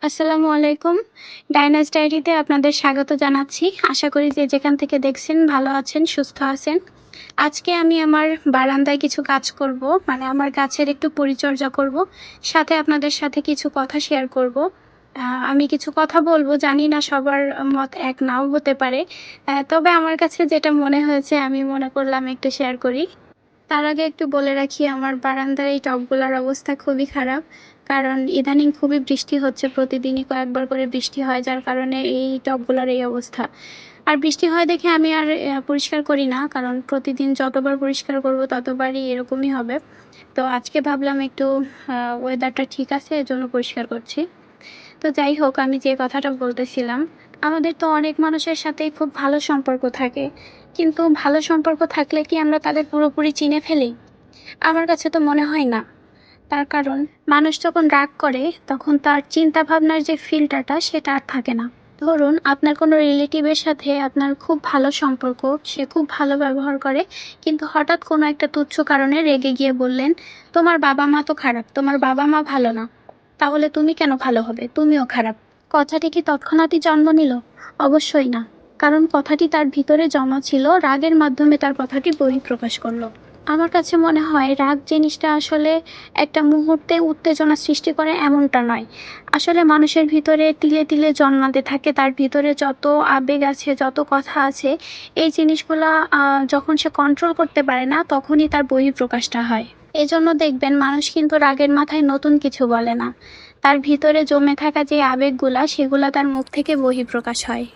আসসালামু আলাইকুম। ডাইনাস ডায়েরিতে আপনাদের স্বাগত জানাচ্ছি। আশা করি যে যেখান থেকে দেখছেন ভালো আছেন, সুস্থ আছেন। আজকে আমি আমার বারান্দায় কিছু কাজ করব, মানে আমার গাছের একটু পরিচর্যা করব। সাথে আপনাদের সাথে কিছু কথা শেয়ার করব। আমি কিছু কথা বলবো, জানি না সবার মত এক নাও হতে পারে। তবে আমার কাছে যেটা মনে হয়েছে আমি মনে করলাম একটু শেয়ার করি। তার আগে একটু বলে রাখি, আমার বারান্দার এই টবগুলোর অবস্থা খুবই খারাপ। কারণ ইদানিং খুবই বৃষ্টি হচ্ছে, প্রতিদিনই কয়েকবার করে বৃষ্টি হয়, যার কারণে এই টবগুলোর এই অবস্থা। আর বৃষ্টি হয় দেখে আমি আর পরিষ্কার করি না, কারণ প্রতিদিন যতবার পরিষ্কার করব ততবারই এরকমই হবে। তো আজকে ভাবলাম একটু ওয়েদারটা ঠিক আছে, এজন্য পরিষ্কার করছি। তো যাই হোক, আমি যে কথাটা বলতেছিলাম, আমাদের তো অনেক মানুষের সাথেই খুব ভালো সম্পর্ক থাকে, কিন্তু ভালো সম্পর্ক থাকলে কি আমরা তাদের পুরোপুরি চিনে ফেলি? আমার কাছে তো মনে হয় না। তার কারণ, মানুষ যখন রাগ করে তখন তার চিন্তা ভাবনার যে ফিল্টারটা সেটা আর থাকে না। ধরুন, আপনার কোনো রিলেটিভের সাথে আপনার খুব ভালো সম্পর্ক, সে খুব ভালো ব্যবহার করে, কিন্তু হঠাৎ কোনো একটা তুচ্ছ কারণে রেগে গিয়ে বললেন, তোমার বাবা মা তো খারাপ, তোমার বাবা মা ভালো না, তাহলে তুমি কেন ভালো হবে, তুমিও খারাপ। কথাটি কি তৎক্ষণাৎই জন্ম নিল? অবশ্যই না। কারণ কথাটি তার ভিতরে জমা ছিল, রাগের মাধ্যমে তার কথাটি বহিঃপ্রকাশ করলো। আমার কাছে মনে হয় রাগ জিনিসটা আসলে একটা মুহূর্তে উত্তেজনা সৃষ্টি করে এমনটা নয়। আসলে মানুষের ভিতরে তিলে তিলে জন্মাতে থাকে, তার ভিতরে যত আবেগ আছে, যত কথা আছে, এই জিনিসগুলা যখন সে কন্ট্রোল করতে পারে না তখনই তার বহিঃপ্রকাশটা হয়। এজন্য দেখবেন মানুষ কিন্তু রাগের মাথায় নতুন কিছু বলে না। তার ভিতরে জমে থাকা যে আবেগগুলা সেগুলা তার মুখ থেকে বহিঃপ্রকাশ হয়।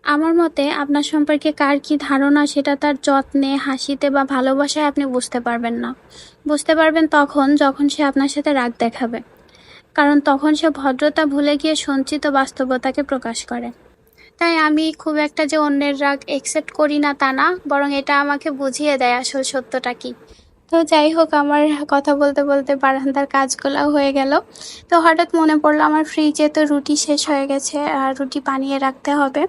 আমার মতে আপনার সম্পর্কে কার কি ধারণা সেটা তার যত্নে, হাসিতে বা ভালোবাসায় আপনি বুঝতে পারবেন না। বুঝতে পারবেন তখন যখন সে আপনার সাথে রাগ দেখাবে। কারণ তখন সে ভদ্রতা ভুলে গিয়ে সঞ্চিত বাস্তবতাকে প্রকাশ করে। তাই আমি খুব একটা যে অন্যের রাগ একসেপ্ট করি না তা না, বরং এটা আমাকে বুঝিয়ে দেয় আসল সত্যটা কি। তো যাই হোক, আমার কথা বলতে বলতে বারান্দার কাজগুলো হয়ে গেল। তো হঠাৎ মনে পড়লো আমার ফ্রিজে তো রুটি শেষ হয়ে গেছে, আর রুটি বানিয়ে রাখতে হবে।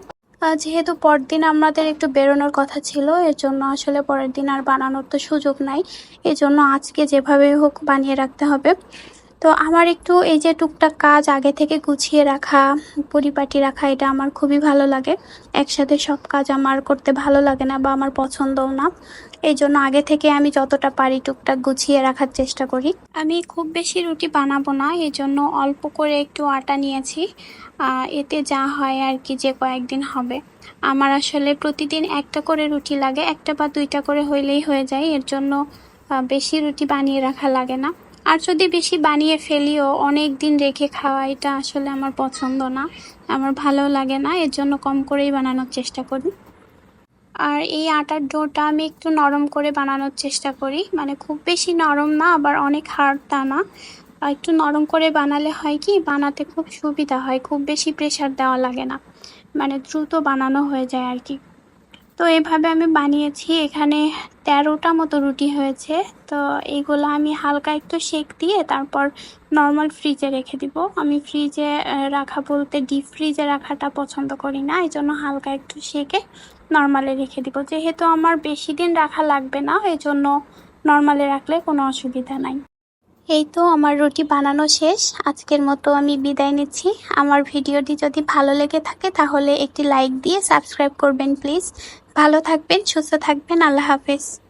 যেহেতু পরদিন আমাদের একটু বেরোনোর কথা ছিল, এর জন্য আসলে পরের দিন আর বানানোর তো সুযোগ নাই। এজন্য আজকে যেভাবে হোক বানিয়ে রাখতে হবে। তো আমার একটু এই যে টুকটাক কাজ আগে থেকে গুছিয়ে রাখা, পরিপাটি রাখা, এটা আমার খুবই ভালো লাগে। একসাথে সব কাজ আমার করতে ভালো লাগে না বা আমার পছন্দও না। এই জন্য আগে থেকে আমি যতটা পারি টুকটাক গুছিয়ে রাখার চেষ্টা করি। আমি খুব বেশি রুটি বানাবো না, এই জন্য অল্প করে একটু আটা নিয়েছি। এতে যা হয় আর কি, যে কয়েকদিন হবে। আমার আসলে প্রতিদিন একটা করে রুটি লাগে, একটা বা দুইটা করে হইলেই হয়ে যায়, এর জন্য বেশি রুটি বানিয়ে রাখা লাগে না। আর যদি বেশি বানিয়ে ফেলিও অনেক দিন রেখে খাওয়া, এটা আসলে আমার পছন্দ না, আমার ভালো লাগে না, এর জন্য কম করেই বানানোর চেষ্টা করি। আর এই আটার ডোটা আমি একটু নরম করে বানানোর চেষ্টা করি, মানে খুব বেশি নরম না আবার অনেক হার্ড তা না। একটু নরম করে বানালে হয় কি, বানাতে খুব সুবিধা হয়, খুব বেশি প্রেশার দেওয়া লাগে না, মানে দ্রুত বানানো হয়ে যায় আর কি। তো এভাবে আমি বানিয়েছি, এখানে 13টা মতো রুটি হয়েছে। তো এইগুলো আমি হালকা একটু সেঁক দিয়ে তারপর নর্মাল ফ্রিজে রেখে দিব। আমি ফ্রিজে রাখা বলতে ডিপ ফ্রিজে রাখাটা পছন্দ করি না, এই জন্য হালকা একটু সেঁকে নর্মালে রেখে দিব। যেহেতু আমার বেশি দিন রাখা লাগবে না, এই জন্য নর্মালে রাখলে কোনো অসুবিধা নাই। এই তো আমার রুটি বানানো শেষ। আজকের মতো আমি বিদায় নিচ্ছি। আমার ভিডিওটি যদি ভালো লেগে থাকে তাহলে একটি লাইক দিয়ে সাবস্ক্রাইব করবেন প্লিজ। ভালো থাকবেন, সুস্থ থাকবেন। আল্লাহ হাফেজ।